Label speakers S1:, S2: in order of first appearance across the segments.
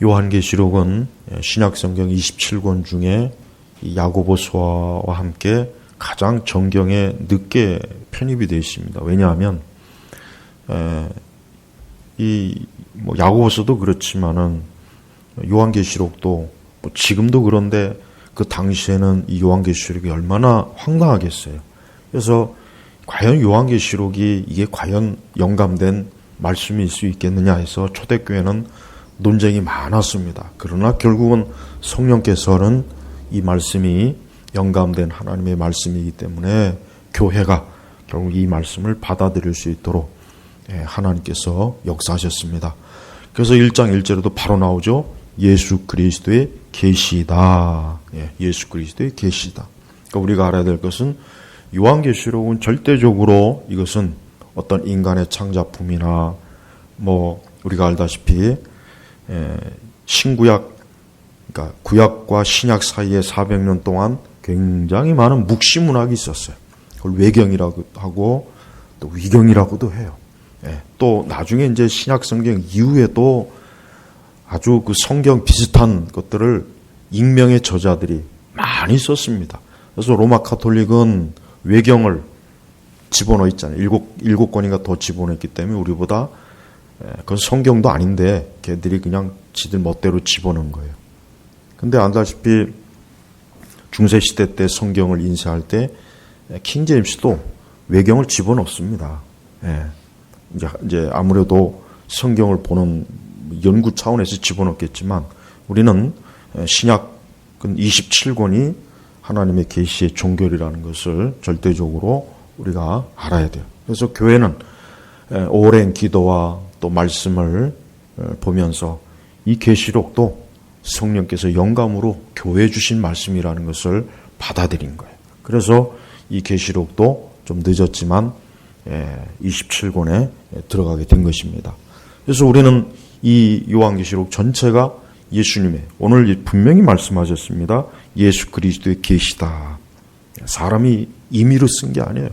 S1: 요한계시록은 신약성경 27권 중에 야고보서와 함께 가장 정경에 늦게 편입이 되어 있습니다. 왜냐하면 야고보서도 그렇지만은 요한계시록도 지금도 그런데 그 당시에는 이 요한계시록이 얼마나 황당하겠어요. 그래서 과연 요한계시록이 이게 과연 영감된 말씀일 수 있겠느냐 해서 초대교회는 논쟁이 많았습니다. 그러나 결국은 성령께서는 이 말씀이 영감된 하나님의 말씀이기 때문에 교회가 결국 이 말씀을 받아들일 수 있도록 하나님께서 역사하셨습니다. 그래서 1장 1절에도 바로 나오죠. 예수 그리스도의 계시다. 예수 그리스도의 계시다. 그러니까 우리가 알아야 될 것은 요한계시록은 절대적으로 이것은 어떤 인간의 창작품이나 우리가 알다시피 신구약, 그러니까 구약과 신약 사이에 400년 동안 굉장히 많은 묵시문학이 있었어요. 그걸 외경이라고 하고 또 위경이라고도 해요. 또 나중에 이제 신약 성경 이후에도 아주 그 성경 비슷한 것들을 익명의 저자들이 많이 썼습니다. 그래서 로마 카톨릭은 외경을 집어넣어 있잖아요. 일곱 권인가 더 집어넣었기 때문에 우리보다 그건 성경도 아닌데 걔들이 그냥 지들 멋대로 집어넣은 거예요. 근데 알다시피 중세시대 때 성경을 인쇄할 때 킹제임스도 외경을 집어넣습니다. 이제 아무래도 성경을 보는 연구 차원에서 집어넣겠지만 우리는 신약은 27권이 하나님의 계시의 종결이라는 것을 절대적으로 우리가 알아야 돼요. 그래서 교회는 오랜 기도와 또 말씀을 보면서 이 계시록도 성령께서 영감으로 교회에 주신 말씀이라는 것을 받아들인 거예요. 그래서 이 계시록도 좀 늦었지만 27권에 들어가게 된 것입니다. 그래서 우리는 이 요한계시록 전체가 예수님의, 오늘 분명히 말씀하셨습니다. 예수 그리스도의 계시다. 사람이 임의로 쓴 게 아니에요.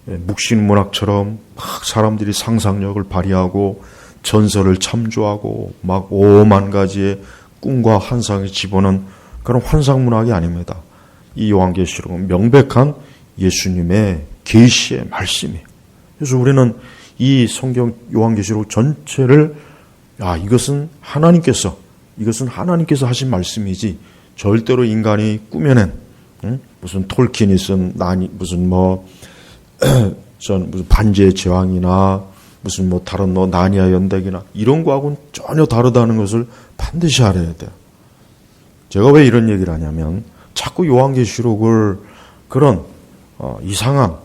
S1: 묵신문학처럼 막 사람들이 상상력을 발휘하고 전설을 참조하고 막 5만 가지의 꿈과 환상을 집어넣은 그런 환상문학이 아닙니다. 이 요한계시록은 명백한 예수님의 계시의 말씀이에요. 그래서 우리는 이 성경 요한계시록 전체를 이것은 하나님께서 하신 말씀이지 절대로 인간이 꾸며낸 무슨 톨킨이 쓴 무슨 반지의 제왕이나 무슨 다른 나니아 연대기나 이런 거하고는 전혀 다르다는 것을 반드시 알아야 돼요. 제가 왜 이런 얘기를 하냐면 자꾸 요한계시록을 그런 이상한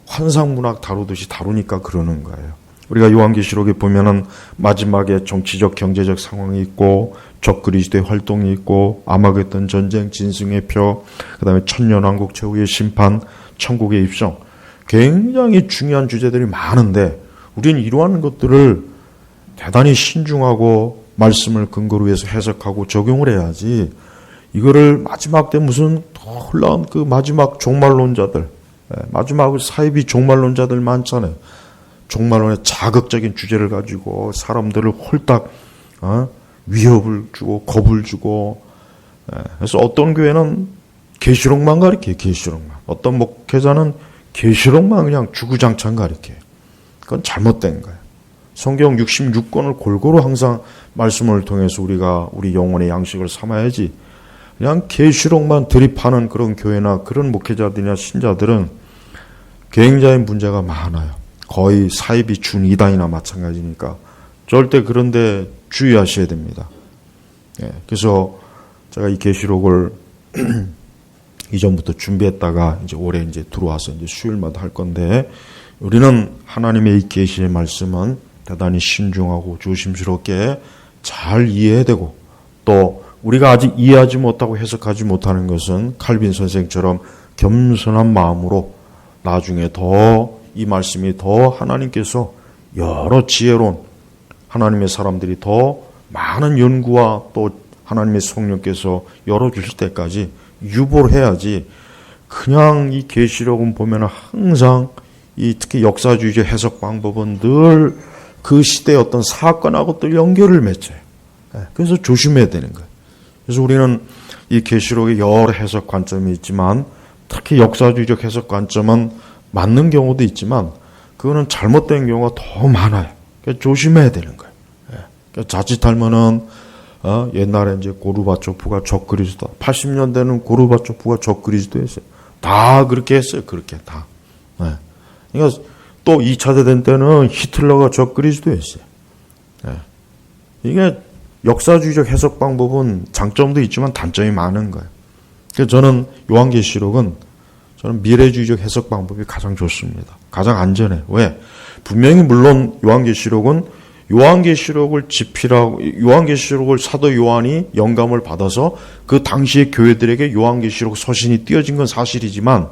S1: 환상문학 다루듯이 다루니까 그러는 거예요. 우리가 요한계시록에 보면은 마지막에 정치적 경제적 상황이 있고 적그리스도의 활동이 있고 아마겟돈 전쟁 진승의 표, 그다음에 천년왕국 최후의 심판, 천국의 입성, 굉장히 중요한 주제들이 많은데 우리는 이러한 것들을 대단히 신중하고 말씀을 근거로 해서 해석하고 적용을 해야지 이거를 마지막 때 무슨 혼란 그 마지막 종말론자들, 마지막 사이비 종말론자들 많잖아요. 종말론의 자극적인 주제를 가지고 사람들을 홀딱 위협을 주고 겁을 주고, 그래서 어떤 교회는 계시록만 가르쳐요. 계시록만. 어떤 목회자는 계시록만 그냥 주구장창 가르쳐요. 그건 잘못된 거예요. 성경 66권을 골고루 항상 말씀을 통해서 우리가 우리 영혼의 양식을 삼아야지 그냥 계시록만 드립하는 그런 교회나 그런 목회자들이나 신자들은 굉장히 문제가 많아요. 거의 사이비 준2단이나 마찬가지니까 절대 그런데 주의하셔야 됩니다. 그래서 제가 이 계시록을 이전부터 준비했다가 이제 올해 이제 들어와서 이제 수요일마다 할 건데 우리는 하나님의 이 계시의 말씀은 대단히 신중하고 조심스럽게 잘 이해해야 되고 또 우리가 아직 이해하지 못하고 해석하지 못하는 것은 칼빈 선생처럼 겸손한 마음으로 나중에 더 이 말씀이 더 하나님께서 여러 지혜로운 하나님의 사람들이 더 많은 연구와 또 하나님의 성령께서 열어주실 때까지 유보를 해야지 그냥 이 계시록은 보면 항상 이 특히 역사주의적 해석 방법은 늘 그 시대의 어떤 사건하고 또 연결을 맺어요. 그래서 조심해야 되는 거예요. 그래서 우리는 이 계시록에 여러 해석 관점이 있지만 특히 역사주의적 해석 관점은 맞는 경우도 있지만 그거는 잘못된 경우가 더 많아요. 그러니까 조심해야 되는 거예요. 그러니까 자칫하면은 옛날에 이제 고르바초프가 적그리스도, 80년대는 고르바초프가 적그리스도였어요. 다 그렇게 했어요. 그렇게 다. 그러니까 또 2차 대전 때는 히틀러가 적그리스도였어요. 이게 역사주의적 해석 방법은 장점도 있지만 단점이 많은 거예요. 그래서 저는 요한계시록은 저는 미래주의적 해석 방법이 가장 좋습니다. 가장 안전해요. 왜? 분명히 물론 요한계시록은 요한계시록을 집필하고 요한계시록을 사도 요한이 영감을 받아서 그 당시의 교회들에게 요한계시록 서신이 띄어진 건 사실이지만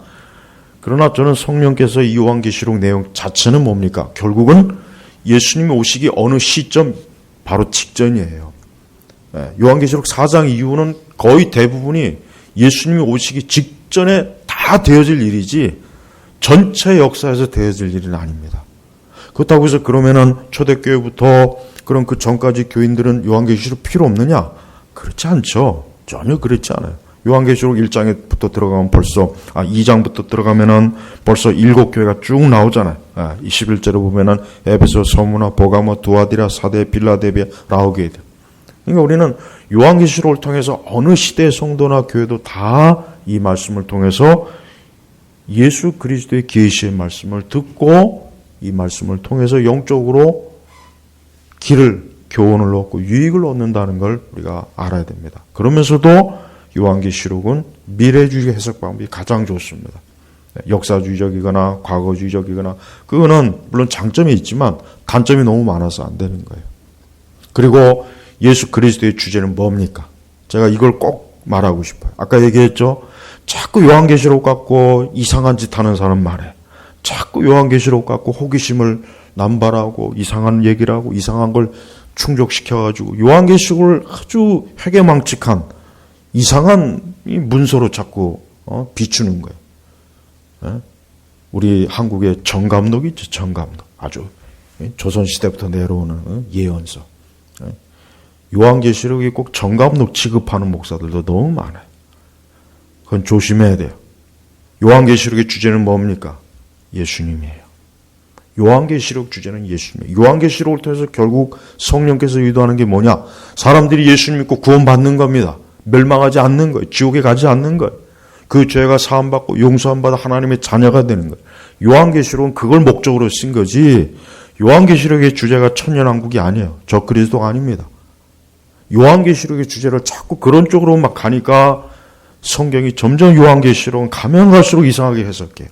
S1: 그러나 저는 성령께서 이 요한계시록 내용 자체는 뭡니까? 결국은 예수님이 오시기 어느 시점 바로 직전이에요. 요한계시록 4장 이후는 거의 대부분이 예수님이 오시기 직전에 다 되어질 일이지 전체 역사에서 되어질 일은 아닙니다. 그렇다고 해서 그러면은 초대교회부터 그런 그 전까지 교인들은 요한계시록 필요 없느냐? 그렇지 않죠. 전혀 그렇지 않아요. 요한계시록 1장부터 들어가면 벌써 2장부터 들어가면은 벌써 7교회가 쭉 나오잖아요. 21절에 보면은 에베소, 서무나, 보가모, 두아디라, 사데, 빌라델비아, 라오디게이들. 그러니까 우리는 요한계시록을 통해서 어느 시대의 성도나 교회도 다 이 말씀을 통해서 예수 그리스도의 계시의 말씀을 듣고 이 말씀을 통해서 영적으로 길을, 교훈을 얻고 유익을 얻는다는 걸 우리가 알아야 됩니다. 그러면서도 요한계시록은 미래주의 해석 방법이 가장 좋습니다. 역사주의적이거나 과거주의적이거나 그거는 물론 장점이 있지만 단점이 너무 많아서 안 되는 거예요. 그리고 예수 그리스도의 주제는 뭡니까? 제가 이걸 꼭 말하고 싶어요. 아까 얘기했죠? 자꾸 요한계시록 갖고 이상한 짓 하는 사람 말해. 자꾸 요한계시록 갖고 호기심을 남발하고 이상한 얘기를 하고 이상한 걸 충족시켜가지고 요한계시록을 아주 회개망측한 이상한 문서로 자꾸 비추는 거예요. 우리 한국의 정감독 있죠. 정감독. 아주 조선시대부터 내려오는 예언서. 요한계시록이 꼭 정감독 취급하는 목사들도 너무 많아요. 그건 조심해야 돼요. 요한계시록의 주제는 뭡니까? 예수님이에요. 요한계시록 주제는 예수님이에요. 요한계시록을 통해서 결국 성령께서 유도하는 게 뭐냐? 사람들이 예수님 믿고 구원받는 겁니다. 멸망하지 않는 거예요. 지옥에 가지 않는 거예요. 그 죄가 사함받고 용서함받아 하나님의 자녀가 되는 거예요. 요한계시록은 그걸 목적으로 쓴 거지 요한계시록의 주제가 천년왕국이 아니에요. 적그리스도가 아닙니다. 요한계시록의 주제를 자꾸 그런 쪽으로 막 가니까 성경이 점점 요한계시록은 가면 갈수록 이상하게 해석해요.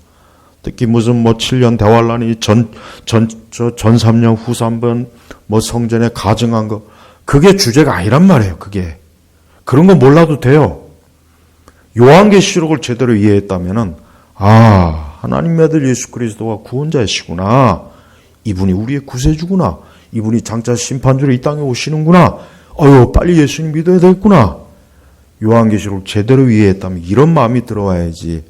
S1: 특히 무슨 7년 대환란이 전 3년 후 3번 성전에 가증한 거 그게 주제가 아니란 말이에요. 그게 그런 거 몰라도 돼요. 요한계시록을 제대로 이해했다면은 하나님의 아들 예수 그리스도가 구원자이시구나. 이분이 우리의 구세주구나. 이분이 장차 심판주로 이 땅에 오시는구나. 빨리 예수님 믿어야 되겠구나. 요한계시록을 제대로 이해했다면 이런 마음이 들어와야지.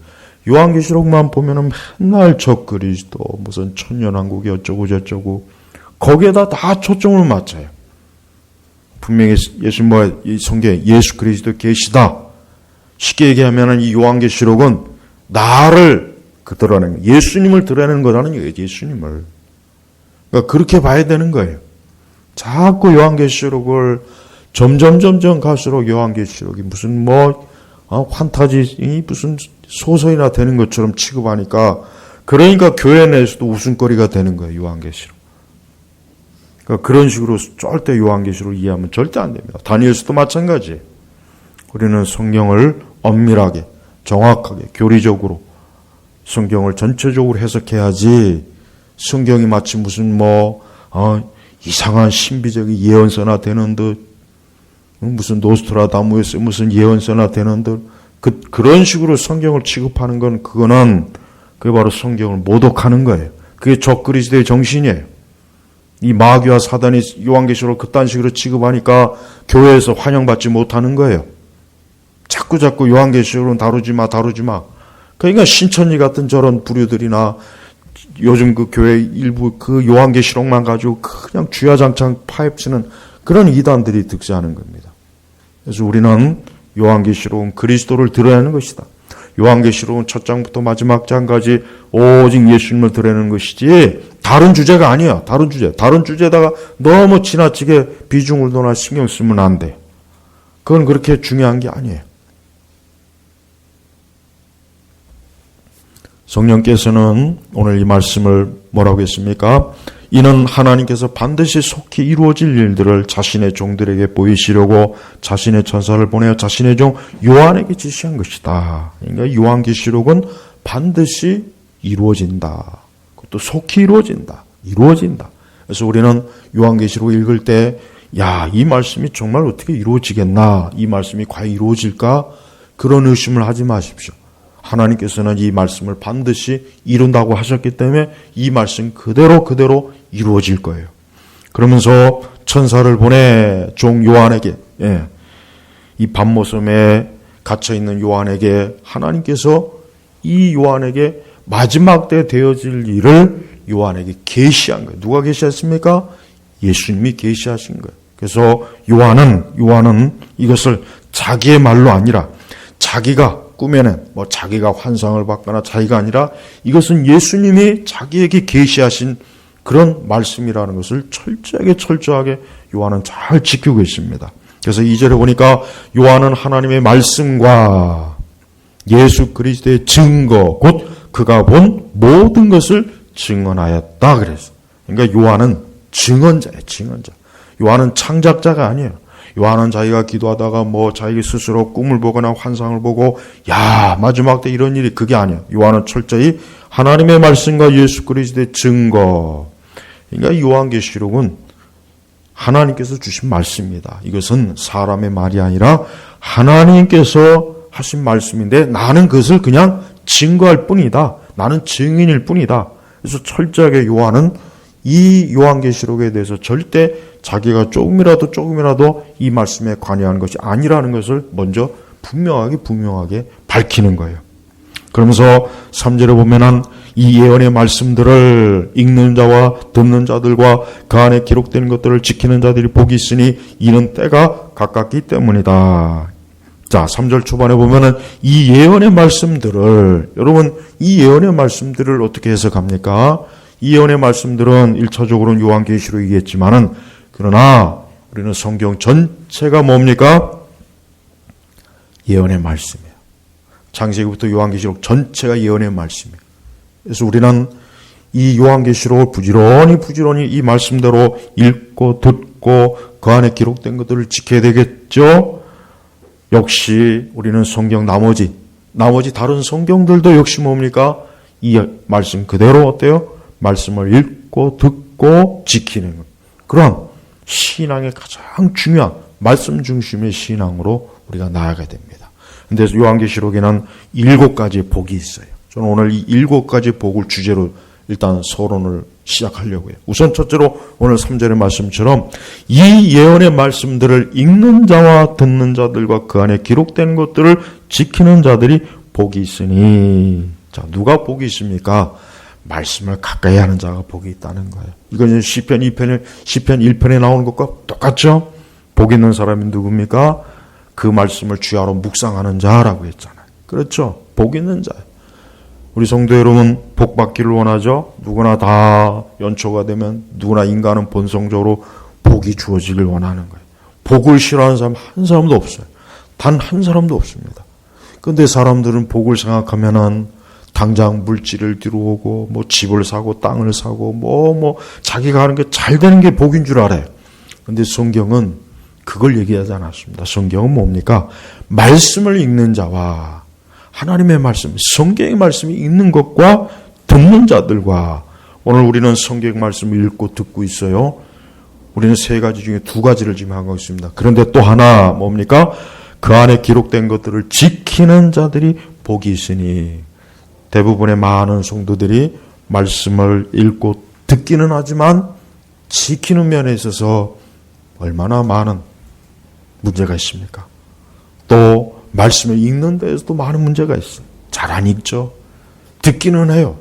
S1: 요한계시록만 보면은 맨날 적그리스도 무슨 천년왕국이 어쩌고 저쩌고 거기에다 다 초점을 맞춰요. 분명히 이 성경에 예수 그리스도 계시다. 쉽게 얘기하면은 이 요한계시록은 나를 드러내는 예수님을 드러내는 거라는 얘기예요. 예수님을. 그러니까 그렇게 봐야 되는 거예요. 자꾸 요한계시록을 점점 갈수록 요한계시록이 무슨 판타지 무슨 소설이나 되는 것처럼 취급하니까 그러니까 교회 내에서도 웃음거리가 되는 거예요. 요한계시록. 그러니까 그런 식으로 절대 요한계시록을 이해하면 절대 안 됩니다. 다니엘서도 마찬가지예요. 우리는 성경을 엄밀하게 정확하게 교리적으로 성경을 전체적으로 해석해야지 성경이 마치 무슨 이상한 신비적인 예언서나 되는 듯 무슨 노스트라다무스 무슨 예언서나 되는 듯 그런 식으로 성경을 취급하는 건 그게 바로 성경을 모독하는 거예요. 그게 적그리스도의 정신이에요. 이 마귀와 사단이 요한계시록을 그딴 식으로 취급하니까 교회에서 환영받지 못하는 거예요. 자꾸 요한계시록은 다루지 마. 그러니까 신천지 같은 저런 부류들이나 요즘 그 교회 일부 그 요한계시록만 가지고 그냥 주야장창 파헤치는 그런 이단들이 득세하는 겁니다. 그래서 우리는 요한계시록은 그리스도를 드러내는 것이다. 요한계시록은 첫 장부터 마지막 장까지 오직 예수님을 드러내는 것이지 다른 주제가 아니야. 다른 주제에다가 너무 지나치게 비중을 둬나 신경 쓰면 안 돼. 그건 그렇게 중요한 게 아니에요. 성령께서는 오늘 이 말씀을 뭐라고 했습니까? 이는 하나님께서 반드시 속히 이루어질 일들을 자신의 종들에게 보이시려고 자신의 천사를 보내어 자신의 종 요한에게 지시한 것이다. 그러니까 요한계시록은 반드시 이루어진다. 그것도 속히 이루어진다. 그래서 우리는 요한계시록 읽을 때 이 말씀이 정말 어떻게 이루어지겠나? 이 말씀이 과연 이루어질까? 그런 의심을 하지 마십시오. 하나님께서는 이 말씀을 반드시 이룬다고 하셨기 때문에 이 말씀 그대로 이루어질 거예요. 그러면서 천사를 보내 종 요한에게, 이 밤모섬에 갇혀있는 요한에게 하나님께서 이 요한에게 마지막 때 되어질 일을 요한에게 계시한 거예요. 누가 계시했습니까? 예수님이 계시하신 거예요. 그래서 요한은 이것을 자기의 말로 아니라 자기가 꾸며낸 자기가 환상을 받거나 자기가 아니라 이것은 예수님이 자기에게 계시하신 그런 말씀이라는 것을 철저하게 요한은 잘 지키고 있습니다. 그래서 2절에 보니까 요한은 하나님의 말씀과 예수 그리스도의 증거 곧 그가 본 모든 것을 증언하였다 그랬어. 그러니까 요한은 증언자예요. 요한은 창작자가 아니에요. 요한은 자기가 기도하다가 자기 스스로 꿈을 보거나 환상을 보고 마지막 때 이런 일이 그게 아니야. 요한은 철저히 하나님의 말씀과 예수 그리스도의 증거. 그러니까 요한계시록은 하나님께서 주신 말씀입니다. 이것은 사람의 말이 아니라 하나님께서 하신 말씀인데 나는 그것을 그냥 증거할 뿐이다. 나는 증인일 뿐이다. 그래서 철저하게 요한은 이 요한계시록에 대해서 절대 자기가 조금이라도 이 말씀에 관여하는 것이 아니라는 것을 먼저 분명하게 밝히는 거예요. 그러면서 3절에 보면은 이 예언의 말씀들을 읽는 자와 듣는 자들과 그 안에 기록된 것들을 지키는 자들이 복이 있으니 이는 때가 가깝기 때문이다. 자, 3절 초반에 보면은 이 예언의 말씀들을, 여러분 이 예언의 말씀들을 어떻게 해석합니까? 이 예언의 말씀들은 1차적으로는 요한계시록이겠지만은 그러나 우리는 성경 전체가 뭡니까? 예언의 말씀이에요. 창세기부터 요한계시록 전체가 예언의 말씀이에요. 그래서 우리는 이 요한계시록을 부지런히 이 말씀대로 읽고 듣고 그 안에 기록된 것들을 지켜야 되겠죠? 역시 우리는 성경 나머지 다른 성경들도 역시 뭡니까? 이 말씀 그대로 어때요? 말씀을 읽고 듣고 지키는 것. 그런 신앙의 가장 중요한 말씀 중심의 신앙으로 우리가 나아가야 됩니다. 그런데 요한계시록에는 7가지의 복이 있어요. 저는 오늘 이 7가지 복을 주제로 일단 서론을 시작하려고 해요. 우선 첫째로 오늘 3절의 말씀처럼 이 예언의 말씀들을 읽는 자와 듣는 자들과 그 안에 기록된 것들을 지키는 자들이 복이 있으니. 자, 누가 복이 있습니까? 말씀을 가까이 하는 자가 복이 있다는 거예요. 이건 시편 1편에 나오는 것과 똑같죠? 복 있는 사람이 누굽니까? 그 말씀을 주야로 묵상하는 자라고 했잖아요. 그렇죠? 복 있는 자예요. 우리 성도 여러분 복 받기를 원하죠? 누구나 다 연초가 되면 누구나 인간은 본성적으로 복이 주어지길 원하는 거예요. 복을 싫어하는 사람 한 사람도 없어요. 단 한 사람도 없습니다. 그런데 사람들은 복을 생각하면은 당장 물질을 들어오고 집을 사고 땅을 사고 자기가 하는 게 잘 되는 게 복인 줄 알아요. 그런데 성경은 그걸 얘기하지 않았습니다. 성경은 뭡니까? 말씀을 읽는 자와 하나님의 말씀, 성경의 말씀이 읽는 것과 듣는 자들과 오늘 우리는 성경 말씀을 읽고 듣고 있어요. 우리는 3가지 중에 2가지를 지금 하고 있습니다. 그런데 또 하나 뭡니까? 그 안에 기록된 것들을 지키는 자들이 복이 있으니 대부분의 많은 성도들이 말씀을 읽고 듣기는 하지만 지키는 면에 있어서 얼마나 많은 문제가 있습니까? 또 말씀을 읽는 데에서도 많은 문제가 있어요. 잘 안 읽죠. 듣기는 해요.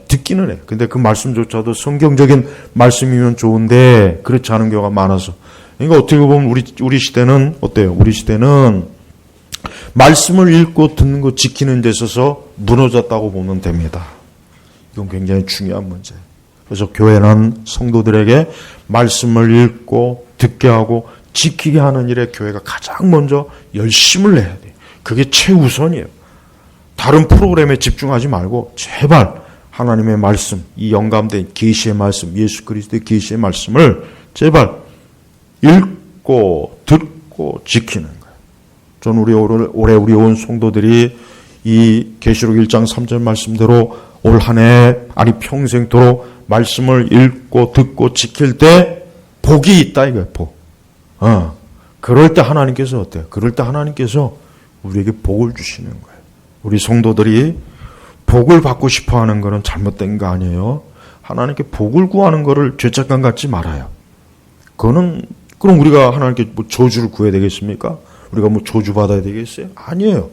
S1: 듣기는 해요. 근데 그 말씀조차도 성경적인 말씀이면 좋은데 그렇지 않은 경우가 많아서 그러니까 어떻게 보면 우리 시대는 어때요? 우리 시대는 말씀을 읽고 듣는 거 지키는 데 있어서 무너졌다고 보면 됩니다. 이건 굉장히 중요한 문제예요. 그래서 교회는 성도들에게 말씀을 읽고 듣게 하고 지키게 하는 일에 교회가 가장 먼저 열심을 내야 돼요. 그게 최우선이에요. 다른 프로그램에 집중하지 말고 제발 하나님의 말씀, 이 영감된 계시의 말씀, 예수 그리스도의 계시의 말씀을 제발 읽고 듣고 지키는 거예요. 저는 올해 우리 온 성도들이 이 계시록 1장 3절 말씀대로 올 한 해 아니 평생도록 말씀을 읽고 듣고 지킬 때 복이 있다 이거예요. 복. 그럴 때 하나님께서 어때요? 그럴 때 하나님께서 우리에게 복을 주시는 거예요. 우리 성도들이 복을 받고 싶어 하는 것은 잘못된 거 아니에요. 하나님께 복을 구하는 것을 죄책감 갖지 말아요. 그럼 우리가 하나님께 뭐 저주를 구해야 되겠습니까? 우리가 뭐 저주 받아야 되겠어요? 아니에요.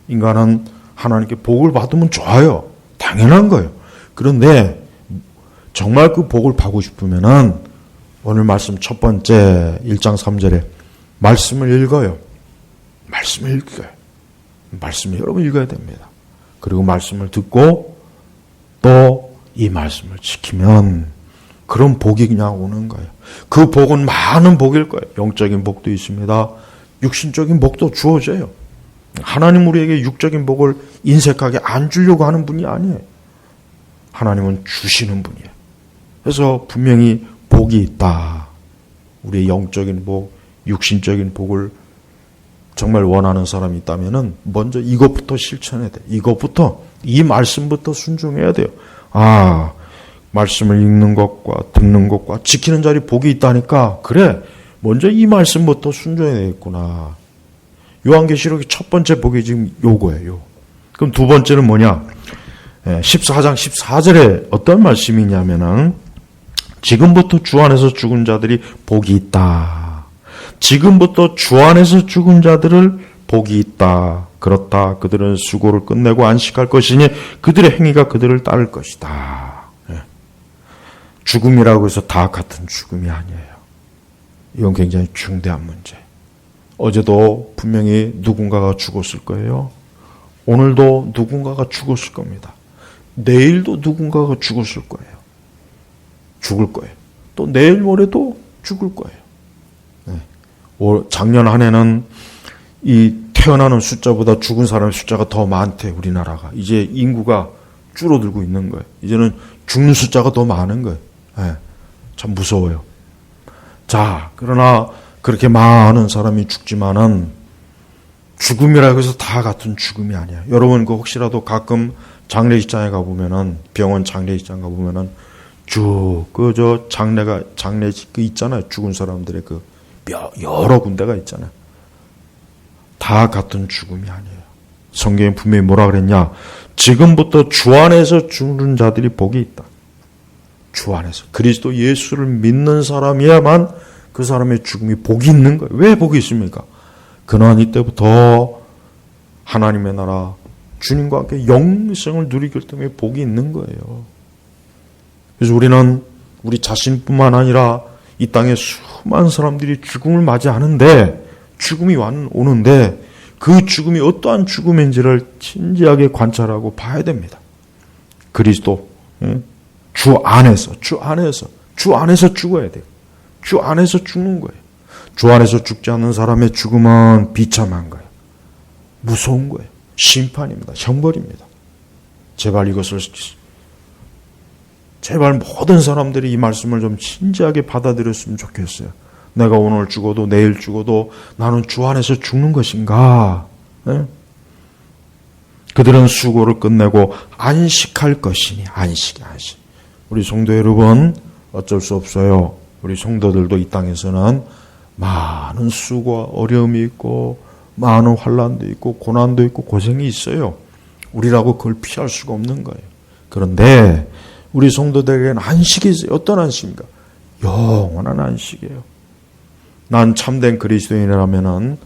S1: 인간은 하나님께 복을 받으면 좋아요. 당연한 거예요. 그런데 정말 그 복을 받고 싶으면은 오늘 말씀 첫 번째 1장 3절에 말씀을 읽어요. 말씀을 읽어요. 말씀을 여러분 읽어야 됩니다. 그리고 말씀을 듣고 또 이 말씀을 지키면 그런 복이 그냥 오는 거예요. 그 복은 많은 복일 거예요. 영적인 복도 있습니다. 육신적인 복도 주어져요. 하나님 우리에게 육적인 복을 인색하게 안 주려고 하는 분이 아니에요. 하나님은 주시는 분이에요. 그래서 분명히 복이 있다. 우리의 영적인 복, 육신적인 복을 정말 원하는 사람이 있다면은 먼저 이것부터 실천해야 돼. 이것부터, 이 말씀부터 순종해야 돼요. 말씀을 읽는 것과 듣는 것과 지키는 자리 복이 있다니까. 그래, 먼저 이 말씀부터 순종해야 되겠구나. 요한계시록의 첫 번째 복이 지금 요거예요. 그럼 두 번째는 뭐냐? 14장 14절에 어떤 말씀이 있냐면은 지금부터 주 안에서 죽은 자들이 복이 있다. 지금부터 주 안에서 죽은 자들을 복이 있다. 그렇다. 그들은 수고를 끝내고 안식할 것이니 그들의 행위가 그들을 따를 것이다. 죽음이라고 해서 다 같은 죽음이 아니에요. 이건 굉장히 중대한 문제. 어제도 분명히 누군가가 죽었을 거예요. 오늘도 누군가가 죽었을 겁니다. 내일도 누군가가 죽었을 거예요. 죽을 거예요. 또 내일 모레도 죽을 거예요. 작년 한 해는 이 태어나는 숫자보다 죽은 사람의 숫자가 더 많대, 우리나라가. 이제 인구가 줄어들고 있는 거예요. 이제는 죽는 숫자가 더 많은 거예요. 참 무서워요. 자, 그러나 그렇게 많은 사람이 죽지만은 죽음이라고 해서 다 같은 죽음이 아니야. 여러분, 혹시라도 가끔 장례식장에 가보면은, 병원 장례식장 가보면은 장례식 있잖아요. 죽은 사람들의 여러 군데가 있잖아요. 다 같은 죽음이 아니에요. 성경에 분명히 뭐라 그랬냐? 지금부터 주 안에서 죽는 자들이 복이 있다. 주 안에서. 그리스도 예수를 믿는 사람이야만 그 사람의 죽음이 복이 있는 거예요. 왜 복이 있습니까? 그는 이때부터 하나님의 나라, 주님과 함께 영생을 누리기 때문에 복이 있는 거예요. 그래서 우리는 우리 자신뿐만 아니라 이 땅에 수많은 사람들이 죽음을 맞이하는데, 죽음이 오는데 그 죽음이 어떠한 죽음인지를 진지하게 관찰하고 봐야 됩니다. 그리스도, 주 안에서 죽어야 돼요. 주 안에서 죽는 거예요. 주 안에서 죽지 않는 사람의 죽음은 비참한 거예요. 무서운 거예요. 심판입니다. 형벌입니다. 제발 모든 사람들이 이 말씀을 좀 진지하게 받아들였으면 좋겠어요. 내가 오늘 죽어도 내일 죽어도 나는 주 안에서 죽는 것인가? 그들은 수고를 끝내고 안식할 것이니. 안식. 우리 성도 여러분, 어쩔 수 없어요. 우리 성도들도 이 땅에서는 많은 수고와 어려움이 있고 많은 환난도 있고 고난도 있고 고생이 있어요. 우리라고 그걸 피할 수가 없는 거예요. 그런데 우리 성도들에게는 안식이 있어요. 어떤 안식인가? 영원한 안식이에요. 난 참된 그리스도인이라면은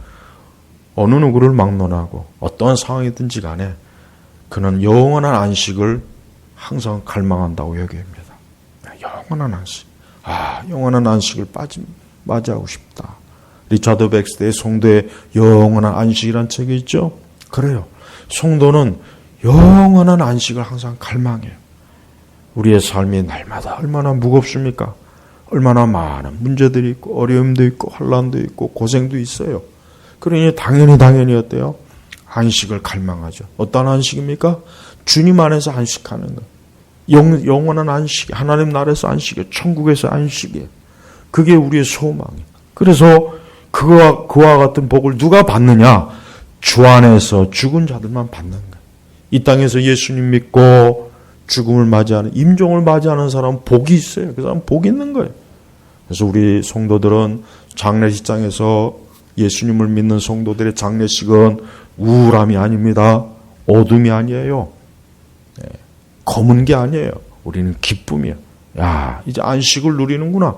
S1: 어느 누구를 막론하고 어떠한 상황이든지 간에 그는 영원한 안식을 항상 갈망한다고 여깁니다. 영원한 안식. 영원한 안식을 맞이하고 싶다. 리차드 백스터의 성도의 영원한 안식이란 책이 있죠. 그래요. 성도는 영원한 안식을 항상 갈망해요. 우리의 삶이 날마다 얼마나 무겁습니까? 얼마나 많은 문제들이 있고 어려움도 있고 환난도 있고 고생도 있어요. 그러니 당연히 어때요? 안식을 갈망하죠. 어떤 안식입니까? 주님 안에서 안식하는 것. 영원한 안식, 하나님 나라에서 안식이에요. 천국에서 안식이에요. 그게 우리의 소망이에요. 그래서 그와 같은 복을 누가 받느냐? 주 안에서 죽은 자들만 받는 거예요. 이 땅에서 예수님 믿고 죽음을 맞이하는, 임종을 맞이하는 사람은 복이 있어요. 그 사람은 복이 있는 거예요. 그래서 우리 성도들은 장례식장에서 예수님을 믿는 성도들의 장례식은 우울함이 아닙니다. 어둠이 아니에요. 검은 게 아니에요. 우리는 기쁨이에요. 야, 이제 안식을 누리는구나.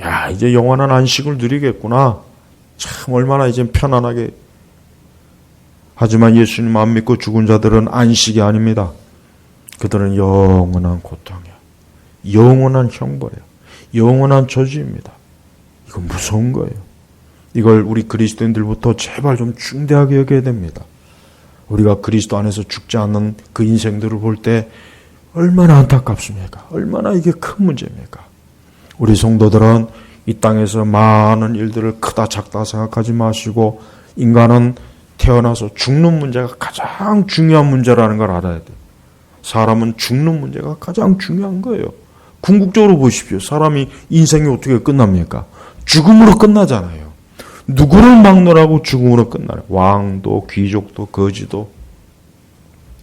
S1: 야, 이제 영원한 안식을 누리겠구나. 참 얼마나 이제 편안하게. 하지만 예수님 안 믿고 죽은 자들은 안식이 아닙니다. 그들은 영원한 고통이에요. 영원한 형벌이에요. 영원한 저주입니다. 이건 무서운 거예요. 이걸 우리 그리스도인들부터 제발 좀 중대하게 여겨야 됩니다. 우리가 그리스도 안에서 죽지 않는 그 인생들을 볼 때 얼마나 안타깝습니까? 얼마나 이게 큰 문제입니까? 우리 성도들은 이 땅에서 많은 일들을 크다 작다 생각하지 마시고 인간은 태어나서 죽는 문제가 가장 중요한 문제라는 걸 알아야 돼요. 사람은 죽는 문제가 가장 중요한 거예요. 궁극적으로 보십시오. 사람이 인생이 어떻게 끝납니까? 죽음으로 끝나잖아요. 누구를 막론하고 죽음으로 끝나요. 왕도 귀족도 거지도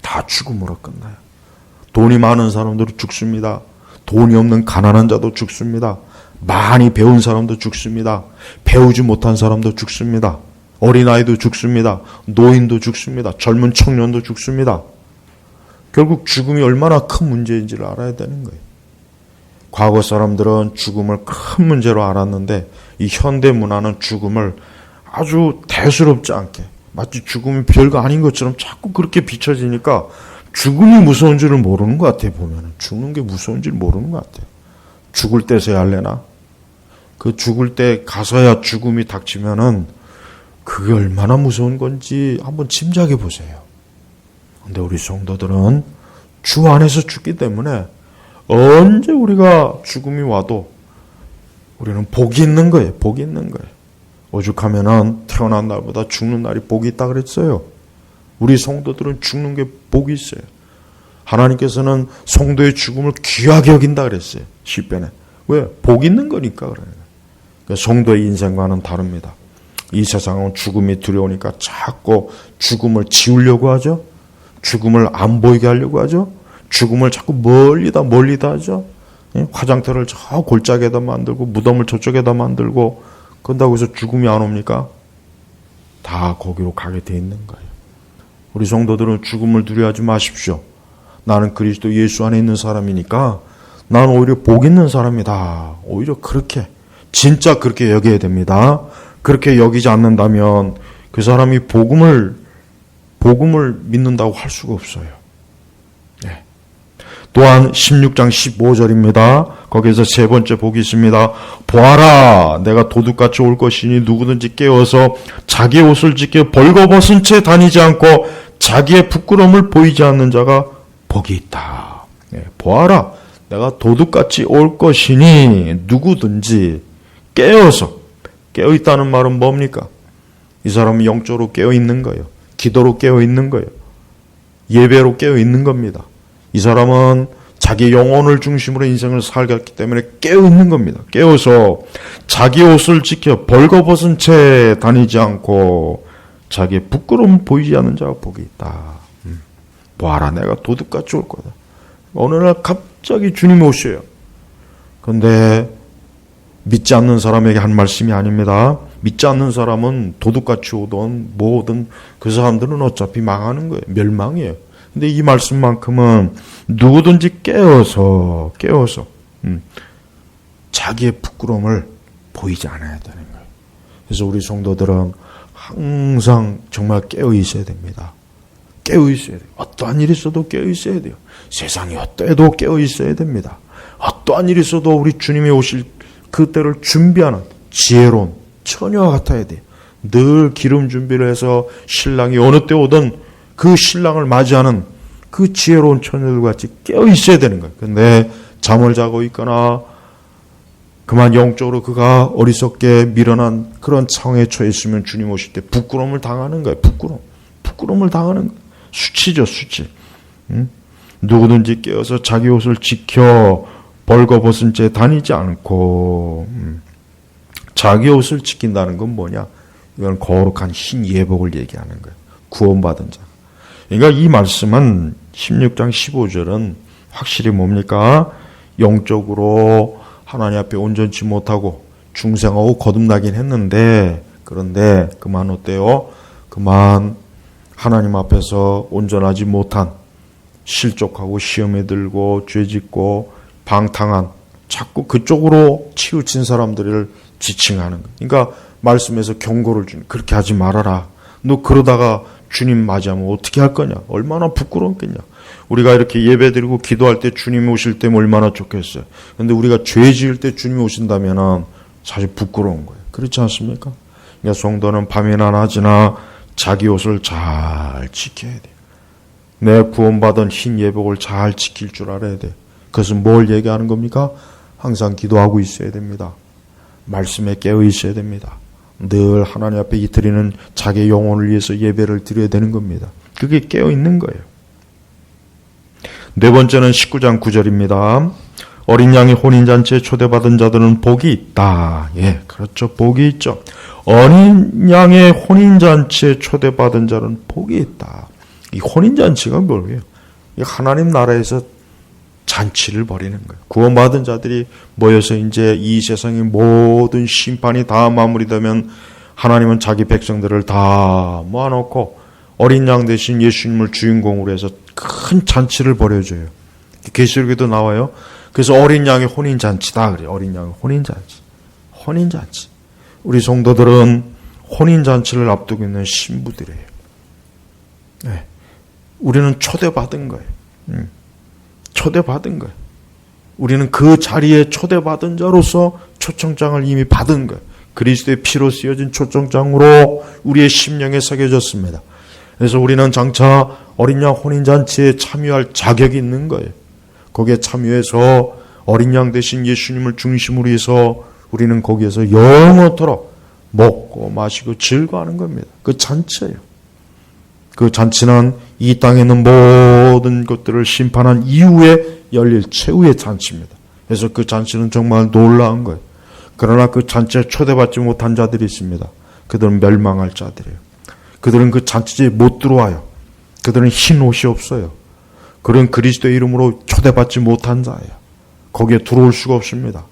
S1: 다 죽음으로 끝나요. 돈이 많은 사람들은 죽습니다. 돈이 없는 가난한 자도 죽습니다. 많이 배운 사람도 죽습니다. 배우지 못한 사람도 죽습니다. 어린아이도 죽습니다. 노인도 죽습니다. 젊은 청년도 죽습니다. 결국 죽음이 얼마나 큰 문제인지를 알아야 되는 거예요. 과거 사람들은 죽음을 큰 문제로 알았는데 이 현대 문화는 죽음을 아주 대수롭지 않게 마치 죽음이 별거 아닌 것처럼 자꾸 그렇게 비춰지니까 죽음이 무서운 줄을 모르는 것 같아요. 보면 죽는 게 무서운 줄 모르는 것 같아요. 죽을 때서야 할래나? 그 죽을 때 가서야 죽음이 닥치면은 그게 얼마나 무서운 건지 한번 짐작해 보세요. 근데 우리 성도들은 주 안에서 죽기 때문에 언제 우리가 죽음이 와도 우리는 복이 있는 거예요. 복이 있는 거예요. 오죽하면은 태어난 날보다 죽는 날이 복이 있다 그랬어요. 우리 성도들은 죽는 게 복이 있어요. 하나님께서는 성도의 죽음을 귀하게 여긴다 그랬어요. 시편에. 왜? 복 있는 거니까 그래요. 그러니까 성도의 인생과는 다릅니다. 이 세상은 죽음이 두려우니까 자꾸 죽음을 지우려고 하죠. 죽음을 안 보이게 하려고 하죠. 죽음을 자꾸 멀리다 하죠. 화장터를 저 골짜기에다 만들고 무덤을 저쪽에다 만들고 그런다고 해서 죽음이 안 옵니까? 다 거기로 가게 돼 있는 거예요. 우리 성도들은 죽음을 두려워하지 마십시오. 나는 그리스도 예수 안에 있는 사람이니까 나는 오히려 복 있는 사람이다. 오히려 그렇게 진짜 그렇게 여겨야 됩니다. 그렇게 여기지 않는다면 그 사람이 복음을 믿는다고 할 수가 없어요. 네. 또한 16장 15절입니다. 거기에서 세 번째 복이 있습니다. 보아라, 내가 도둑같이 올 것이니 누구든지 깨어서 자기의 옷을 지켜 벌거벗은 채 다니지 않고 자기의 부끄러움을 보이지 않는 자가 복이 있다. 네. 보아라, 내가 도둑같이 올 것이니 누구든지 깨어서. 깨어있다는 말은 뭡니까? 이 사람은 영적으로 깨어있는 거예요. 기도로 깨어있는 거예요. 예배로 깨어있는 겁니다. 이 사람은 자기 영혼을 중심으로 인생을 살겠기 때문에 깨어있는 겁니다. 깨어서 자기 옷을 지켜 벌거벗은 채 다니지 않고 자기의 부끄러움 보이지 않는 자가 복이 있다. 보아라, 내가 도둑같이 올 거다. 어느 날 갑자기 주님이 오셔요. 그런데 믿지 않는 사람에게 한 말씀이 아닙니다. 믿지 않는 사람은 도둑같이 오든 뭐든 그 사람들은 어차피 망하는 거예요. 멸망이에요. 근데 이 말씀만큼은 누구든지 깨어서 자기의 부끄러움을 보이지 않아야 되는 거예요. 그래서 우리 성도들은 항상 정말 깨어 있어야 됩니다. 깨어 있어야 돼요. 어떠한 일이 있어도 깨어 있어야 돼요. 세상이 어때도 깨어 있어야 됩니다. 어떠한 일이 있어도 우리 주님이 오실 그때를 준비하는 지혜로운 처녀와 같아야 돼요. 늘 기름 준비를 해서 신랑이 어느 때 오든 그 신랑을 맞이하는 그 지혜로운 처녀들 같이 깨어 있어야 되는 거예요. 근데 잠을 자고 있거나 그만 영적으로 그가 어리석게 미련한 그런 상황에 처해 있으면 주님 오실 때 부끄러움을 당하는 거예요. 부끄러움을 당하는 거예요. 수치죠, 수치. 누구든지 깨어서 자기 옷을 지켜 벌거벗은 채 다니지 않고 자기 옷을 지킨다는 건 뭐냐? 이건 거룩한 흰 예복을 얘기하는 거예요. 구원받은 자. 그러니까 이 말씀은 16장 15절은 확실히 뭡니까? 영적으로 하나님 앞에 온전치 못하고 중생하고 거듭나긴 했는데 그런데 그만 어때요? 그만 하나님 앞에서 온전하지 못한 실족하고 시험에 들고 죄짓고 방탕한 자꾸 그쪽으로 치우친 사람들을 지칭하는 거예요. 그러니까 말씀에서 경고를 주는 그렇게 하지 말아라. 너 그러다가 주님 맞이하면 어떻게 할 거냐? 얼마나 부끄럽겠냐? 우리가 이렇게 예배드리고 기도할 때 주님이 오실 때면 얼마나 좋겠어요. 그런데 우리가 죄 지을 때 주님이 오신다면 사실 부끄러운 거예요. 그렇지 않습니까? 그러니까 성도는 밤이나 낮이나 자기 옷을 잘 지켜야 돼요. 내 구원받은 흰 예복을 잘 지킬 줄 알아야 돼요. 그것은 뭘 얘기하는 겁니까? 항상 기도하고 있어야 됩니다. 말씀에 깨어 있어야 됩니다. 늘 하나님 앞에 이틀이는 자기 영혼을 위해서 예배를 드려야 되는 겁니다. 그게 깨어 있는 거예요. 네 번째는 19장 9절입니다. 어린 양의 혼인잔치에 초대받은 자들은 복이 있다. 예, 그렇죠. 복이 있죠. 어린 양의 혼인잔치에 초대받은 자는 복이 있다. 이 혼인잔치가 뭐예요? 하나님 나라에서 잔치를 벌이는 거예요. 구원받은 자들이 모여서 이제 이 세상의 모든 심판이 다 마무리되면 하나님은 자기 백성들을 다 모아놓고 어린 양 대신 예수님을 주인공으로 해서 큰 잔치를 벌여줘요. 계시록에도 나와요. 그래서 어린 양의 혼인잔치다 그래요. 어린 양의 혼인잔치. 혼인잔치. 우리 성도들은 혼인잔치를 앞두고 있는 신부들이에요. 네. 우리는 초대받은 거예요. 초대받은 거예요. 우리는 그 자리에 초대받은 자로서 초청장을 이미 받은 거예요. 그리스도의 피로 쓰여진 초청장으로 우리의 심령에 새겨졌습니다. 그래서 우리는 장차 어린 양 혼인잔치에 참여할 자격이 있는 거예요. 거기에 참여해서 어린 양 대신 예수님을 중심으로 해서 우리는 거기에서 영원토록 먹고 마시고 즐거워하는 겁니다. 그 잔치예요. 그 잔치는 이 땅에 있는 모든 것들을 심판한 이후에 열릴 최후의 잔치입니다. 그래서 그 잔치는 정말 놀라운 거예요. 그러나 그 잔치에 초대받지 못한 자들이 있습니다. 그들은 멸망할 자들이에요. 그들은 그 잔치에 못 들어와요. 그들은 흰 옷이 없어요. 그런 그리스도의 이름으로 초대받지 못한 자예요. 거기에 들어올 수가 없습니다.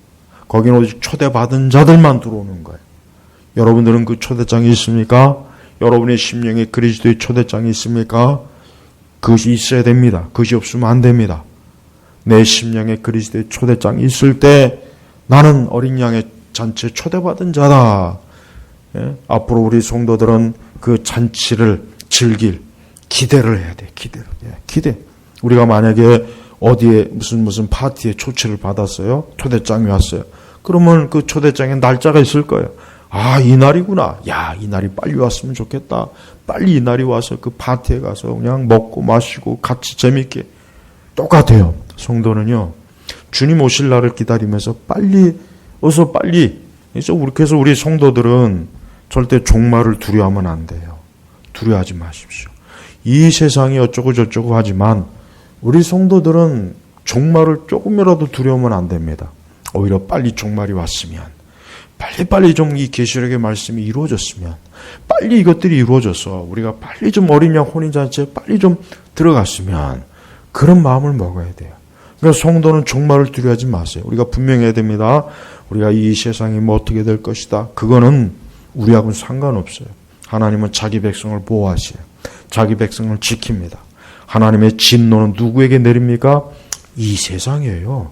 S1: 거기는 오직 초대받은 자들만 들어오는 거예요. 여러분들은 그 초대장이 있습니까? 여러분의 심령에 그리스도의 초대장이 있습니까? 그것이 있어야 됩니다. 그것이 없으면 안 됩니다. 내 심령에 그리스도의 초대장이 있을 때 나는 어린 양의 잔치에 초대받은 자다. 예? 앞으로 우리 성도들은 그 잔치를 즐길 기대를 해야 돼. 기대를. 예, 기대. 우리가 만약에 어디에 무슨 파티에 초청을 받았어요. 초대장이 왔어요. 그러면 그 초대장에 날짜가 있을 거예요. 아, 이 날이구나. 야, 이 날이 빨리 왔으면 좋겠다. 빨리 이 날이 와서 그 파티에 가서 그냥 먹고 마시고 같이 재밌게. 똑같아요. 성도는요. 주님 오실 날을 기다리면서 어서 빨리. 그래서 우리 성도들은 절대 종말을 두려워하면 안 돼요. 두려워하지 마십시오. 이 세상이 어쩌고 저쩌고 하지만 우리 성도들은 종말을 조금이라도 두려우면 안 됩니다. 오히려 빨리 종말이 왔으면, 빨리 좀 이 계시록의 말씀이 이루어졌으면, 빨리 이것들이 이루어져서 우리가 빨리 좀 어린 양 혼인잔치에 빨리 좀 들어갔으면, 그런 마음을 먹어야 돼요. 그러니까 성도는 종말을 두려워하지 마세요. 우리가 분명히 해야 됩니다. 우리가 이 세상이 뭐 어떻게 될 것이다. 그거는 우리하고는 상관없어요. 하나님은 자기 백성을 보호하셔요. 자기 백성을 지킵니다. 하나님의 진노는 누구에게 내립니까? 이 세상이에요.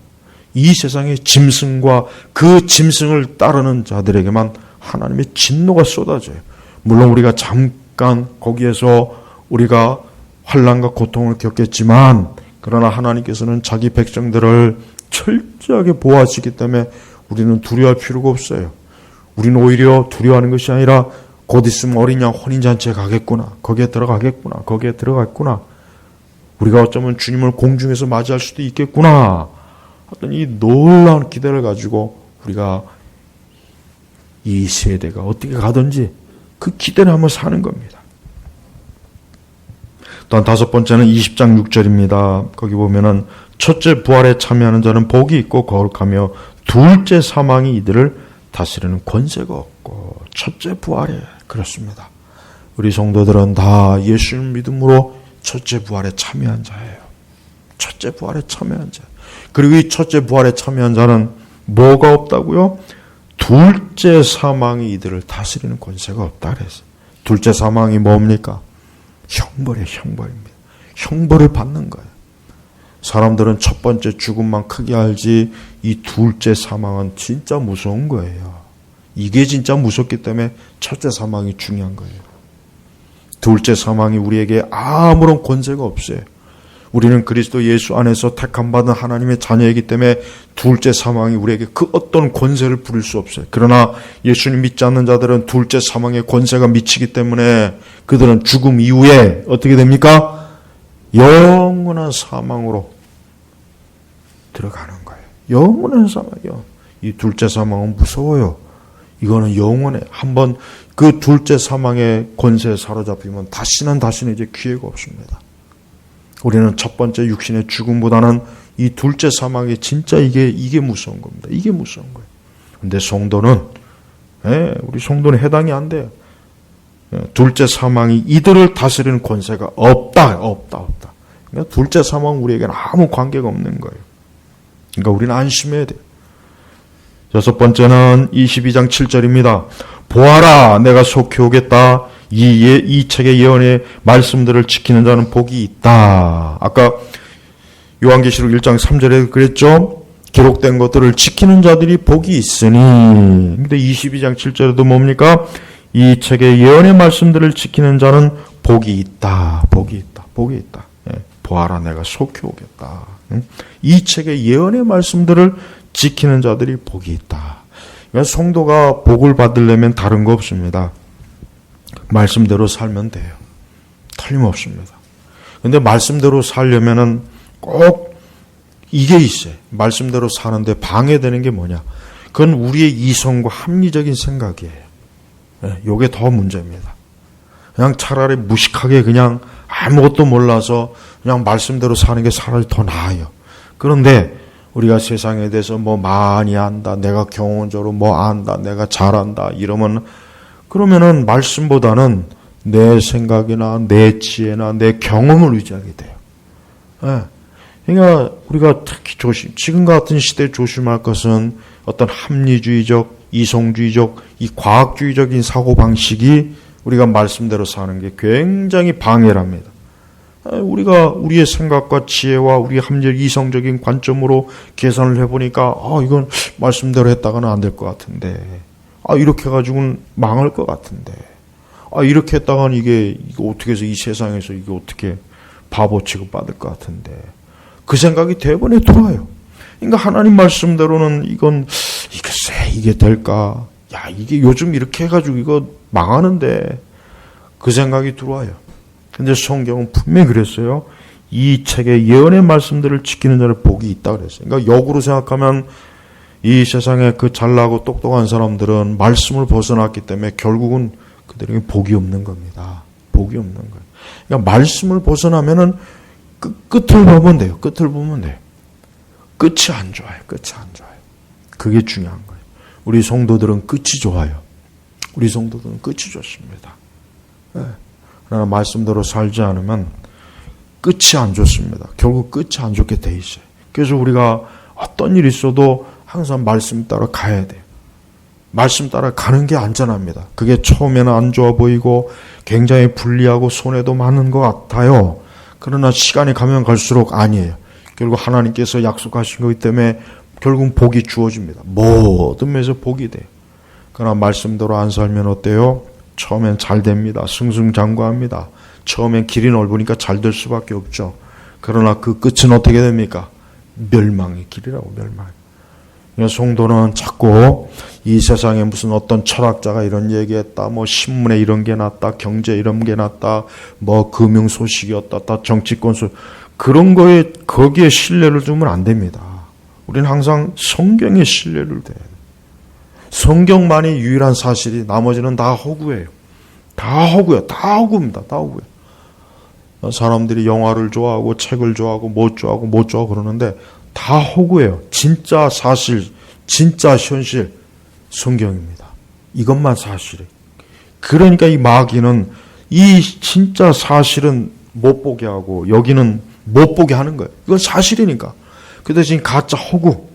S1: 이 세상의 짐승과 그 짐승을 따르는 자들에게만 하나님의 진노가 쏟아져요. 물론 우리가 잠깐 거기에서 우리가 환난과 고통을 겪겠지만, 그러나 하나님께서는 자기 백성들을 철저하게 보호하시기 때문에 우리는 두려워할 필요가 없어요. 우리는 오히려 두려워하는 것이 아니라 곧 있으면 어린 양 혼인잔치에 가겠구나. 거기에 들어가겠구나. 거기에 들어갔구나. 우리가 어쩌면 주님을 공중에서 맞이할 수도 있겠구나. 어떤 이 놀라운 기대를 가지고 우리가 이 세대가 어떻게 가든지 그 기대를 한번 사는 겁니다. 또한 다섯 번째는 20장 6절입니다. 거기 보면은 첫째 부활에 참여하는 자는 복이 있고 거룩하며 둘째 사망이 이들을 다스리는 권세가 없고 첫째 부활에 그렇습니다. 우리 성도들은 다 예수님 믿음으로 첫째 부활에 참여한 자예요. 첫째 부활에 참여한 자. 그리고 이 첫째 부활에 참여한 자는 뭐가 없다고요? 둘째 사망이 이들을 다스리는 권세가 없다 그랬어요. 둘째 사망이 뭡니까? 형벌입니다. 형벌을 받는 거예요. 사람들은 첫 번째 죽음만 크게 알지 이 둘째 사망은 진짜 무서운 거예요. 이게 진짜 무섭기 때문에 첫째 사망이 중요한 거예요. 둘째 사망이 우리에게 아무런 권세가 없어요. 우리는 그리스도 예수 안에서 택함받은 하나님의 자녀이기 때문에 둘째 사망이 우리에게 그 어떤 권세를 부릴 수 없어요. 그러나 예수님 믿지 않는 자들은 둘째 사망의 권세가 미치기 때문에 그들은 죽음 이후에 어떻게 됩니까? 영원한 사망으로 들어가는 거예요. 영원한 사망이요. 이 둘째 사망은 무서워요. 이거는 영원해. 한번 그 둘째 사망의 권세에 사로잡히면 다시는 이제 기회가 없습니다. 우리는 첫 번째 육신의 죽음보다는 이 둘째 사망이 진짜 이게 무서운 겁니다. 이게 무서운 거예요. 근데 성도는, 우리 성도는 해당이 안 돼요. 둘째 사망이 이들을 다스리는 권세가 없다. 그러니까 둘째 사망은 우리에게는 아무 관계가 없는 거예요. 그러니까 우리는 안심해야 돼요. 여섯 번째는 22장 7절입니다. 보아라, 내가 속히 오겠다. 이 책의 예언의 말씀들을 지키는 자는 복이 있다. 아까 요한계시록 1장 3절에 그랬죠. 기록된 것들을 지키는 자들이 복이 있으니. 근데 22장 7절에도 뭡니까? 이 책의 예언의 말씀들을 지키는 자는 복이 있다. 복이 있다. 보아라, 내가 속히 오겠다. 이 책의 예언의 말씀들을 지키는 자들이 복이 있다. 그러니까 성도가 복을 받으려면 다른 거 없습니다. 말씀대로 살면 돼요. 틀림없습니다. 근데 말씀대로 살려면은 꼭 이게 있어요. 말씀대로 사는데 방해되는 게 뭐냐? 그건 우리의 이성과 합리적인 생각이에요. 요게 더 문제입니다. 그냥 차라리 무식하게 그냥 아무것도 몰라서 그냥 말씀대로 사는 게 차라리 더 나아요. 그런데 우리가 세상에 대해서 뭐 많이 안다, 내가 경험적으로 뭐 안다, 내가 잘한다 그러면은 말씀보다는 내 생각이나 내 지혜나 내 경험을 의지하게 돼요. 그러니까 우리가 특히 지금 같은 시대에 조심할 것은 어떤 합리주의적, 이성주의적, 이 과학주의적인 사고방식이 우리가 말씀대로 사는 게 굉장히 방해를 합니다. 우리가 우리의 생각과 지혜와 우리의 합리적 이성적인 관점으로 계산을 해보니까 이건 말씀대로 했다가는 안 될 것 같은데 이렇게 해가지고는 망할 것 같은데 이렇게 했다가는 이게 어떻게 해서 이 세상에서 이게 어떻게 바보 취급받을 것 같은데 그 생각이 대번에 들어와요. 그러니까 하나님 말씀대로는 이게 될까? 이게 요즘 이렇게 해가지고 이거 망하는데 그 생각이 들어와요. 근데 성경은 분명히 그랬어요. 이 책의 예언의 말씀들을 지키는 자를 복이 있다 그랬어요. 그러니까 역으로 생각하면 이 세상에 그 잘나고 똑똑한 사람들은 말씀을 벗어났기 때문에 결국은 그들에게 복이 없는 겁니다. 복이 없는 거예요. 그러니까 말씀을 벗어나면은 끝을 보면 돼요. 끝을 보면 돼요. 끝이 안 좋아요. 그게 중요한 거예요. 우리 성도들은 끝이 좋아요. 우리 성도들은 끝이 좋습니다. 그러나 말씀대로 살지 않으면 끝이 안 좋습니다. 결국 끝이 안 좋게 돼 있어요. 그래서 우리가 어떤 일이 있어도 항상 말씀 따라 가야 돼요. 말씀 따라 가는 게 안전합니다. 그게 처음에는 안 좋아 보이고 굉장히 불리하고 손해도 많은 것 같아요. 그러나 시간이 가면 갈수록 아니에요. 결국 하나님께서 약속하신 거기 때문에 결국 복이 주어집니다. 모든 면에서 복이 돼요. 그러나 말씀대로 안 살면 어때요? 처음엔 잘 됩니다. 승승장구합니다. 처음엔 길이 넓으니까 잘 될 수밖에 없죠. 그러나 그 끝은 어떻게 됩니까? 멸망의 길이라고, 멸망. 성도는 자꾸 이 세상에 무슨 어떤 철학자가 이런 얘기했다, 뭐 신문에 이런 게 났다, 경제 이런 게 났다, 뭐 금융 소식이 어떻다, 정치권 소식, 그런 거에 거기에 신뢰를 두면 안 됩니다. 우리는 항상 성경에 신뢰를 둬야 돼요. 성경만이 유일한 사실이, 나머지는 다 허구예요. 다 허구예요. 다 허구입니다. 다 허구예요. 사람들이 영화를 좋아하고 책을 좋아하고 못 좋아하고 그러는데 다 허구예요. 진짜 사실, 진짜 현실, 성경입니다. 이것만 사실이에요. 그러니까 이 마귀는 이 진짜 사실은 못 보게 하고 여기는 못 보게 하는 거예요. 이건 사실이니까. 그 대신 가짜 허구,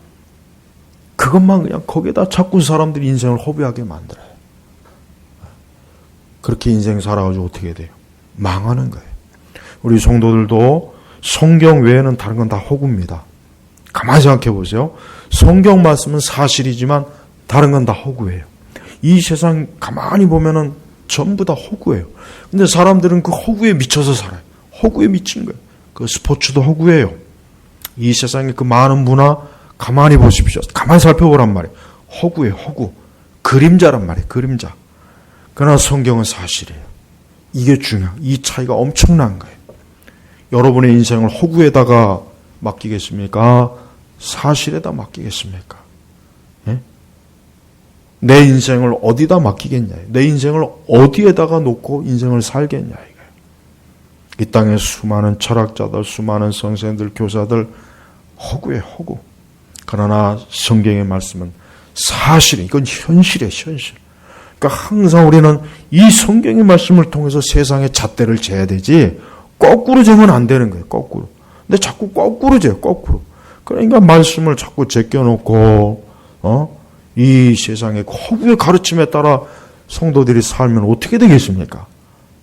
S1: 그것만 그냥 거기에다 자꾸 사람들이 인생을 허비하게 만들어요. 그렇게 인생 살아가지고 어떻게 돼요? 망하는 거예요. 우리 성도들도 성경 외에는 다른 건 다 허구입니다. 가만히 생각해 보세요. 성경 말씀은 사실이지만 다른 건 다 허구예요. 이 세상 가만히 보면은 전부 다 허구예요. 근데 사람들은 그 허구에 미쳐서 살아요. 허구에 미친 거예요. 그 스포츠도 허구예요. 이 세상에 그 많은 문화 가만히 보십시오. 가만히 살펴보란 말이에요. 허구예요. 허구. 그림자란 말이에요. 그림자. 그러나 성경은 사실이에요. 이게 중요해요. 이 차이가 엄청난 거예요. 여러분의 인생을 허구에다가 맡기겠습니까? 사실에다 맡기겠습니까? 예? 내 인생을 어디다 맡기겠냐? 내 인생을 어디에다가 놓고 인생을 살겠냐? 이거예요. 이 땅에 수많은 철학자들, 수많은 선생들, 교사들 허구예요. 허구. 그러나 성경의 말씀은 사실이에요. 이건 현실이에요. 현실. 그러니까 항상 우리는 이 성경의 말씀을 통해서 세상의 잣대를 재야 되지 거꾸로 재면 안 되는 거예요. 거꾸로. 근데 자꾸 거꾸로 재요. 거꾸로. 그러니까 말씀을 자꾸 제껴놓고 이 세상의 허구의 가르침에 따라 성도들이 살면 어떻게 되겠습니까?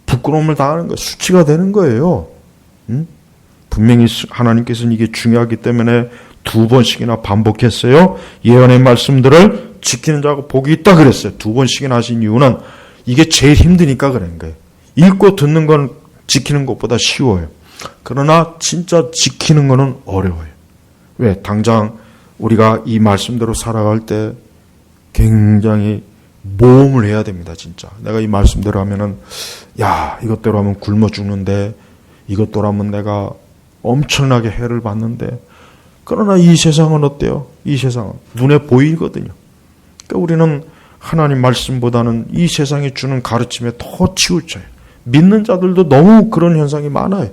S1: 부끄러움을 당하는 거예요. 수치가 되는 거예요. 분명히 하나님께서는 이게 중요하기 때문에 2번씩이나 반복했어요. 예언의 말씀들을 지키는 자가 복이 있다 그랬어요. 2번씩이나 하신 이유는 이게 제일 힘드니까 그런 거예요. 읽고 듣는 건 지키는 것보다 쉬워요. 그러나 진짜 지키는 거는 어려워요. 왜? 당장 우리가 이 말씀대로 살아갈 때 굉장히 모험을 해야 됩니다. 진짜. 내가 이 말씀대로 하면은 이것대로 하면 굶어 죽는데, 이것대로 하면 내가 엄청나게 해를 받는데, 그러나 이 세상은 어때요? 이 세상은 눈에 보이거든요. 그러니까 우리는 하나님 말씀보다는 이 세상이 주는 가르침에 더 치우쳐요. 믿는 자들도 너무 그런 현상이 많아요.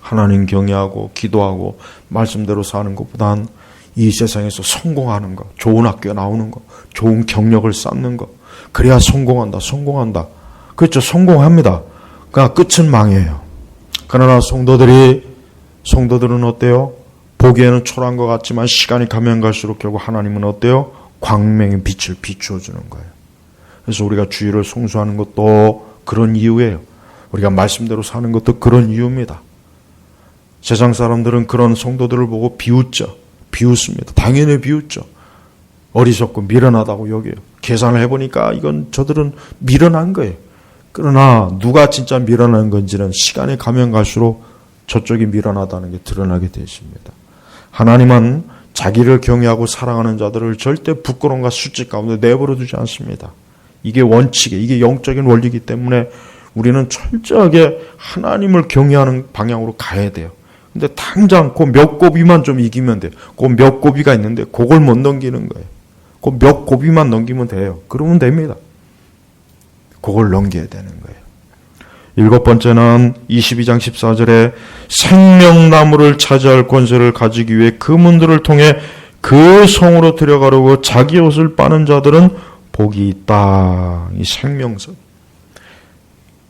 S1: 하나님 경외하고 기도하고 말씀대로 사는 것보단 이 세상에서 성공하는 거, 좋은 학교에 나오는 거, 좋은 경력을 쌓는 거, 그래야 성공한다. 그렇죠. 성공합니다. 그러니까 끝은 망해요. 그러나 성도들은 어때요? 보기에는 초라한 것 같지만 시간이 가면 갈수록 결국 하나님은 어때요? 광명의 빛을 비추어 주는 거예요. 그래서 우리가 주일을 송수하는 것도 그런 이유예요. 우리가 말씀대로 사는 것도 그런 이유입니다. 세상 사람들은 그런 성도들을 보고 비웃습니다. 당연히 비웃죠. 어리석고 미련하다고 여겨요. 계산을 해보니까 저들은 미련한 거예요. 그러나 누가 진짜 미련한 건지는 시간이 가면 갈수록 저쪽이 미련하다는 게 드러나게 되어 있습니다. 하나님은 자기를 경외하고 사랑하는 자들을 절대 부끄러움과 수치 가운데 내버려 두지 않습니다. 이게 원칙이에요. 이게 영적인 원리이기 때문에 우리는 철저하게 하나님을 경외하는 방향으로 가야 돼요. 근데 당장 그 몇 고비만 좀 이기면 돼요. 그 몇 고비가 있는데 그걸 못 넘기는 거예요. 그 몇 고비만 넘기면 돼요. 그러면 됩니다. 그걸 넘겨야 되는 거예요. 7번째는 22장 14절에 생명나무를 차지할 권세를 가지기 위해 그 문들을 통해 그 성으로 들어가려고 자기 옷을 빠는 자들은 복이 있다. 이 생명선.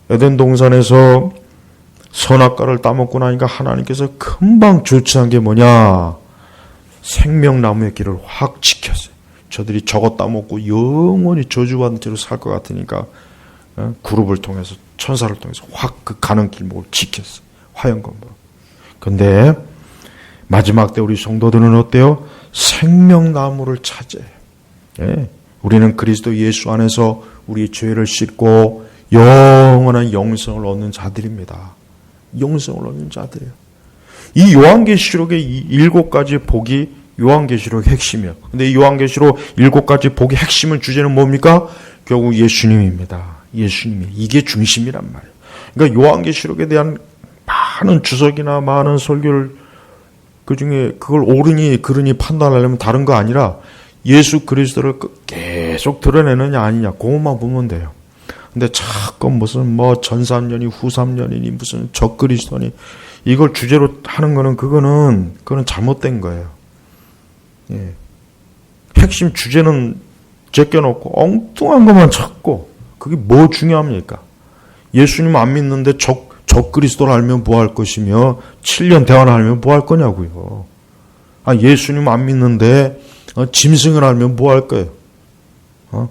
S1: 에덴 동산에서 선악과를 따먹고 나니까 하나님께서 금방 조치한 게 뭐냐? 생명나무의 길을 확 지켰어요. 저들이 저것 따먹고 영원히 저주받은 채로 살 것 같으니까 그룹을 통해서 천사를 통해서 확 그 가는 길목을 지켰어요. 화영검으로. 근데 마지막 때 우리 성도들은 어때요? 생명나무를 차지해요. 예. 우리는 그리스도 예수 안에서 우리의 죄를 씻고 영원한 영생을 얻는 자들입니다. 영생을 얻는 자들이에요. 이 요한계시록의 이 7가지 복이 요한계시록 핵심이에요. 근데 이 요한계시록 7가지 복의 핵심은 주제는 뭡니까? 결국 예수님입니다. 예수님이. 이게 중심이란 말이에요. 그러니까 요한계시록에 대한 많은 주석이나 많은 설교를 그중에 그걸 옳으니 그르니 판단하려면 다른 거 아니라 예수 그리스도를 계속 드러내느냐 아니냐 그것만 보면 돼요. 근데 자꾸 무슨 뭐 전삼년이 후삼년이니 무슨 적그리스도니 이걸 주제로 하는 거는 그거는 잘못된 거예요. 예. 핵심 주제는 제껴놓고 엉뚱한 것만 찾고 그게 뭐 중요합니까? 예수님 안 믿는데 적그리스도를 알면 뭐 할 것이며 7년 대화를 알면 뭐 할 거냐고요. 예수님 안 믿는데 짐승을 알면 뭐 할 거예요?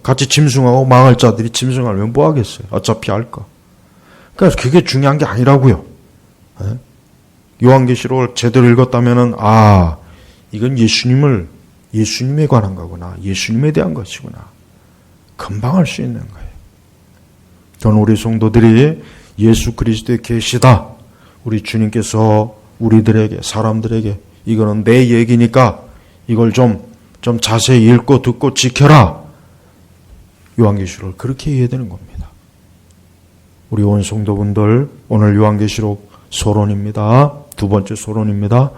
S1: 같이 짐승하고 망할 자들이 짐승 알면 뭐 하겠어요? 어차피 알 거. 그러니까 그게 중요한 게 아니라고요. 예? 요한계시록을 제대로 읽었다면은 이건 예수님에 관한 거구나. 예수님에 대한 것이구나. 금방 알 수 있는 거예요. 저는 우리 성도들이 예수 그리스도의 계시다. 우리 주님께서 우리들에게 사람들에게 이거는 내 얘기니까 이걸 좀 자세히 읽고 듣고 지켜라. 요한계시록을 그렇게 이해해야 되는 겁니다. 우리 온 성도분들 오늘 요한계시록 소론입니다. 두 번째 소론입니다.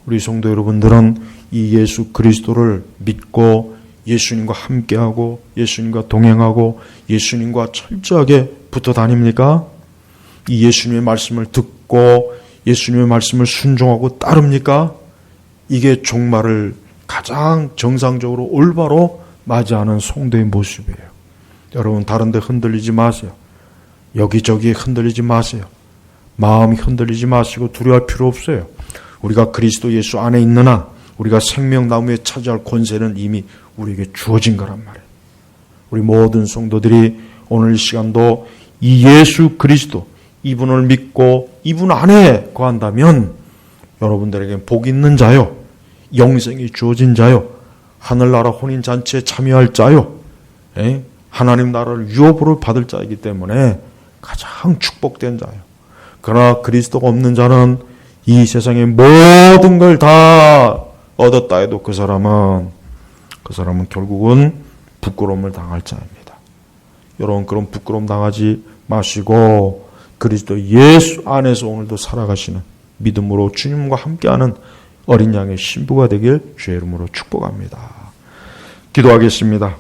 S1: 우리 성도 여러분들은 이 예수 그리스도를 믿고 예수님과 함께하고 예수님과 동행하고 예수님과 철저하게 붙어 다닙니까? 이 예수님의 말씀을 듣고 예수님의 말씀을 순종하고 따릅니까? 이게 종말을 가장 정상적으로 올바로 맞이하는 성도의 모습이에요. 여러분 다른 데 흔들리지 마세요. 여기저기 흔들리지 마세요. 마음이 흔들리지 마시고 두려워할 필요 없어요. 우리가 그리스도 예수 안에 있는 한 우리가 생명나무에 차지할 권세는 이미 우리에게 주어진 거란 말이에요. 우리 모든 성도들이 오늘 이 시간도 이 예수 그리스도 이분을 믿고 이분 안에 거한다면 여러분들에게 복 있는 자요. 영생이 주어진 자요. 하늘나라 혼인잔치에 참여할 자요. 하나님 나라를 유업으로 받을 자이기 때문에 가장 축복된 자요. 그러나 그리스도가 없는 자는 이 세상의 모든 걸 다 얻었다 해도 그 사람은 결국은 부끄러움을 당할 자입니다. 여러분 그런 부끄러움 당하지 마시고 그리스도 예수 안에서 오늘도 살아가시는 믿음으로 주님과 함께하는 어린 양의 신부가 되길 주의 이름으로 축복합니다. 기도하겠습니다.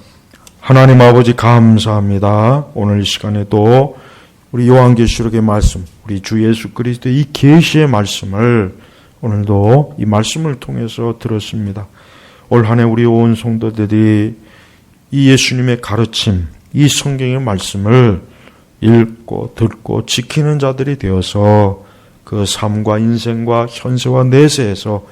S1: 하나님 아버지 감사합니다. 오늘 이 시간에도 우리 요한계시록의 말씀, 우리 주 예수 그리스도의 이 계시의 말씀을 오늘도 이 말씀을 통해서 들었습니다. 올 한 해 우리 온 성도들이 이 예수님의 가르침, 이 성경의 말씀을 읽고 듣고 지키는 자들이 되어서 그 삶과 인생과 현세와 내세에서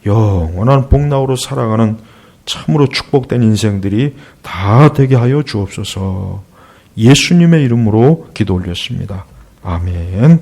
S1: 영원한 복락으로 살아가는 참으로 축복된 인생들이 다 되게 하여 주옵소서. 예수님의 이름으로 기도 올렸습니다. 아멘.